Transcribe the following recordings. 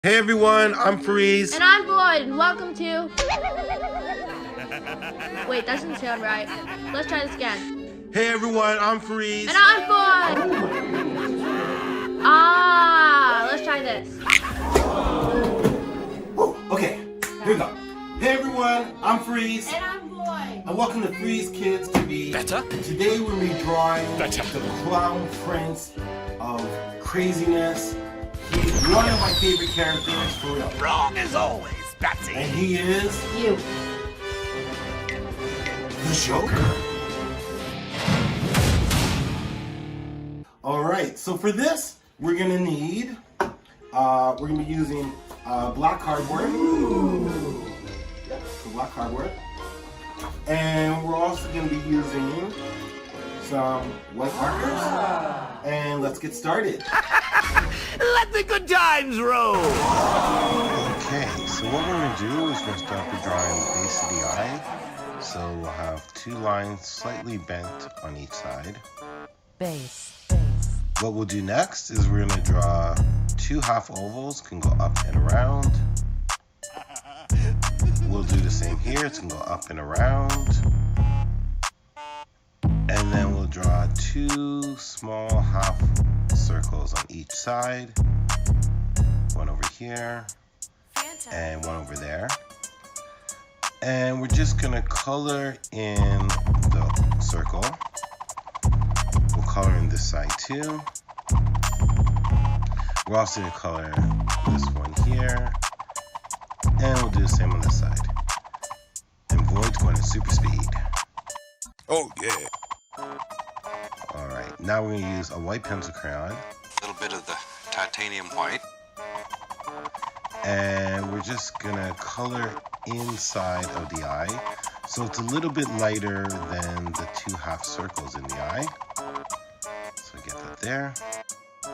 Hey everyone, I'm Freeze. And I'm Boyd, and welcome to... Wait, that doesn't sound right. Let's try this again. Hey everyone, I'm Freeze. And I'm Boyd! Let's try this. Whoa, okay, here we go. Hey everyone, I'm Freeze. And I'm Boyd. And welcome to Freeze Kids TV. Better? Today we'll be drawing Better. the clown prince of craziness. He's one of my favorite characters, for real. Wrong as always, Batsy. And he is You. the Joker. Alright, so for this, we're gonna need, we're gonna be using black cardboard. So black cardboard. And we're also gonna be using some white markers. And let's get started. Let the good times roll. Okay, so what we're going to do is we're going to start with drawing the base of the eye. So we'll have two lines slightly bent on each side. Base. What we'll do next is we're going to draw two half ovals, can go up and around. We'll do the same here, it's going to go up and around. And then we'll draw two small half circles on each side. One over here and one over there. And we're just gonna color in the circle. We'll color in this side too. We're also gonna color this one here. And we'll do the same on this side. And Void's going at super speed. Oh, yeah. Alright, now we're gonna use a white pencil crayon. A little bit of the titanium white. And we're just gonna color inside of the eye. So it's a little bit lighter than the two half circles in the eye. So get that there.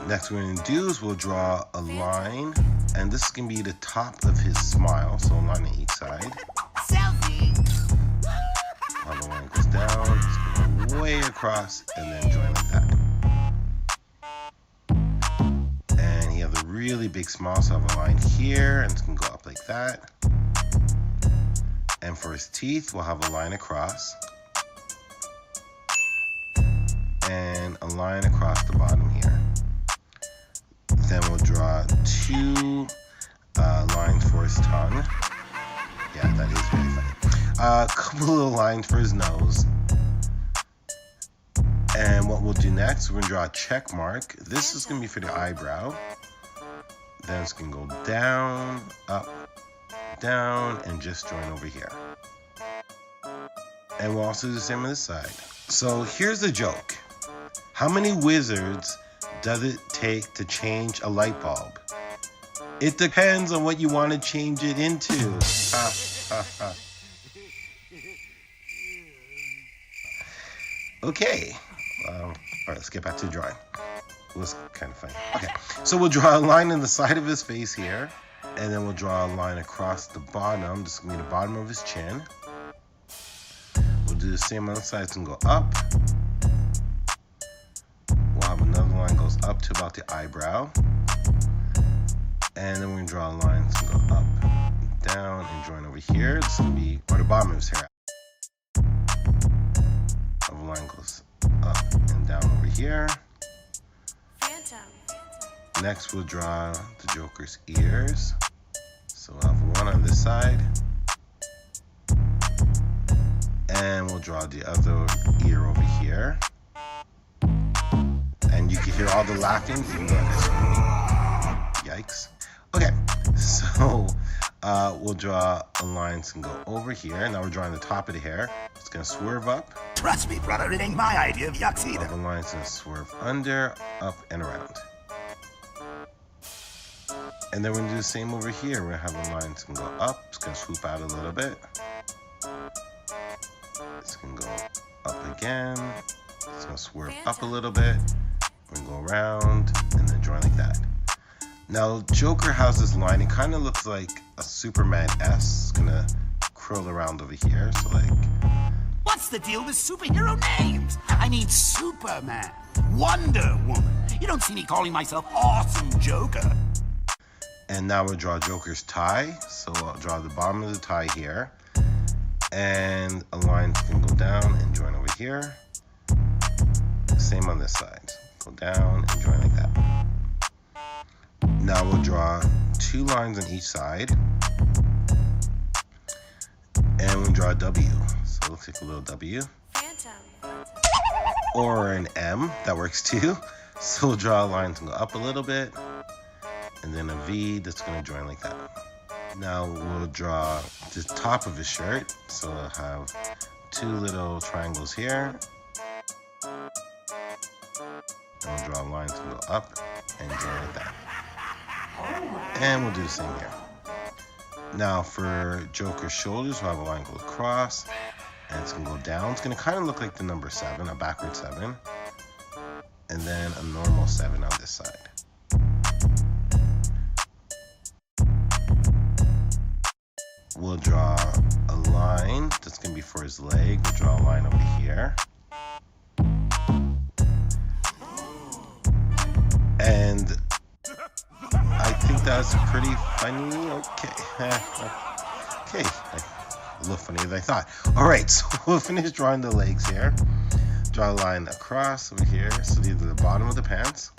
Next what we're gonna do is we'll draw a line, and this can be the top of his smile, so a line on each side. Selfie. While the line goes down, it's gonna go way across and then join like that. And he has a really big smile, so I have a line here, and it's gonna go up like that. And for his teeth, we'll have a line across. And a line across the bottom here. Then we'll draw two lines for his tongue. Yeah, that is really funny. A couple of lines for his nose. And what we'll do next, we're gonna draw a check mark. This is gonna be for the eyebrow. Then it's gonna go down, up, down, and just join over here. And we'll also do the same on this side. So here's the joke. How many wizards does it take to change a light bulb? It depends on what you want to change it into. Ha, ha, ha. Okay. All right, let's get back to the drawing. It was kind of funny. Okay, so we'll draw a line in the side of his face here, and then we'll draw a line across the bottom. This is gonna be the bottom of his chin. We'll do the same on the side. It's gonna go up. We'll have another line goes up to about the eyebrow, and then we're gonna draw a line that's gonna go up, down, and join over here. It's gonna be, or the bottom of his hair. The line goes up and down over here. Next, we'll draw the Joker's ears. So we'll have one on this side. And we'll draw the other ear over here. And you can hear all the laughing, even though I'm screaming. Yikes. Okay, so we'll draw a line that's gonna go over here. Now we're drawing the top of the hair. It's gonna swerve up. Trust me, brother, it ain't my idea of yucks either. The line's gonna swerve under, up, and around. And then we're gonna do the same over here. We're gonna have a line that's gonna go up, it's gonna swoop out a little bit. It's gonna go up again. It's gonna swerve up a little bit. We're gonna go around and then join like that. Now, Joker has this line, it kind of looks like a Superman S. It's gonna curl around over here, so like... What's the deal with superhero names? I mean Superman, Wonder Woman. You don't see me calling myself Awesome Joker. And now we'll draw Joker's tie. So I'll draw the bottom of the tie here. And a line can go down and join over here. Same on this side. Go down and join like that. Now we'll draw 2 lines on each side. And we'll draw a W. So we'll take a little W. Or an M, that works too. So we'll draw a line to go up a little bit. And then a V that's going to join like that. Now we'll draw the top of his shirt. So we'll have 2 little triangles here. And we'll draw a line to go up and join like that. And we'll do the same here. Now for Joker's shoulders, we'll have a line go across. And it's going to go down. It's going to kind of look like the number 7, a backward 7. And then a normal 7 on this side. We'll draw a line that's going to be for his leg. We'll draw a line over here. And I think that's pretty funny. Okay. A little funnier than I thought. All right, so we'll finish drawing the legs here. Draw a line across over here. So these are the bottom of the pants.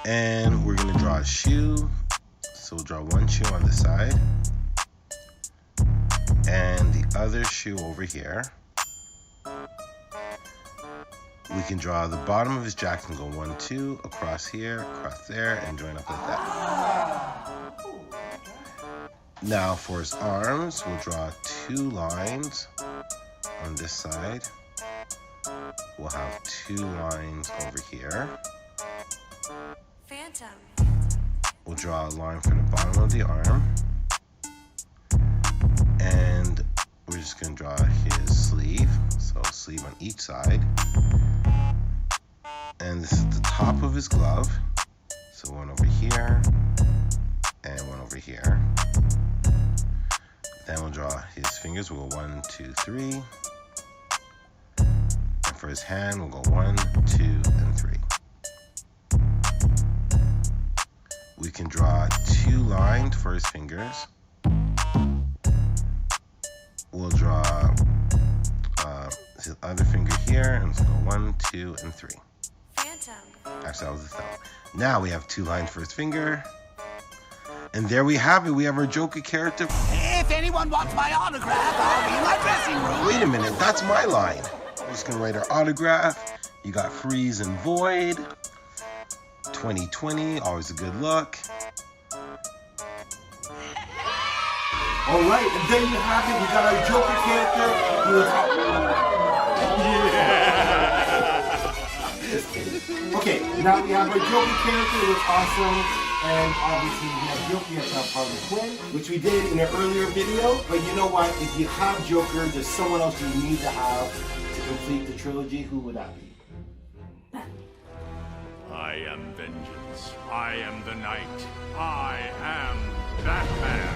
And we're going to draw a shoe. So we'll draw 1 shoe on this side. And the other shoe over here. We can draw the bottom of his jacket and go 1, 2, across here, across there, and join up like that. Now for his arms, we'll draw 2 lines on this side. We'll have 2 lines over here. We'll draw a line for the bottom of the arm. And we're just going to draw his sleeve. So sleeve on each side. And this is the top of his glove. So 1 over here and 1 over here. Then we'll draw his fingers. We'll go 1, 2, 3. And for his hand, we'll go 1, 2, and 3. We can draw 2 lines for his fingers. We'll draw his other finger here, and so go 1, 2, and 3. Actually, that was the thumb. Now we have 2 lines for his finger. And there we have it. We have our Joker character. If anyone wants my autograph, I'll be in my dressing room. Wait a minute, that's my line. We're just gonna write our autograph. You got Freeze and Void. 2020, always a good look. All right, and there you have it. We got our Joker character. He was Just kidding. Okay, now we have our Joker character. It was awesome. And obviously we have Joker, we have to have Harley Quinn, which we did in an earlier video. But you know what? If you have Joker, there's someone else you need to have to complete the trilogy. Who would that be? I am vengeance. I am the night. I am Batman.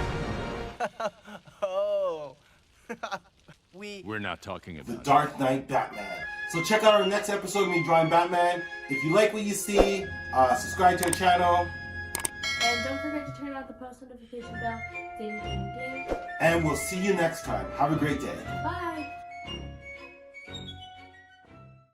Oh. We're not talking The about Dark Knight Batman. So check out our next episode of me drawing Batman. If you like what you see, subscribe to our channel. And don't forget to turn on the post notification bell. Ding, ding, ding. And we'll see you next time. Have a great day. Bye.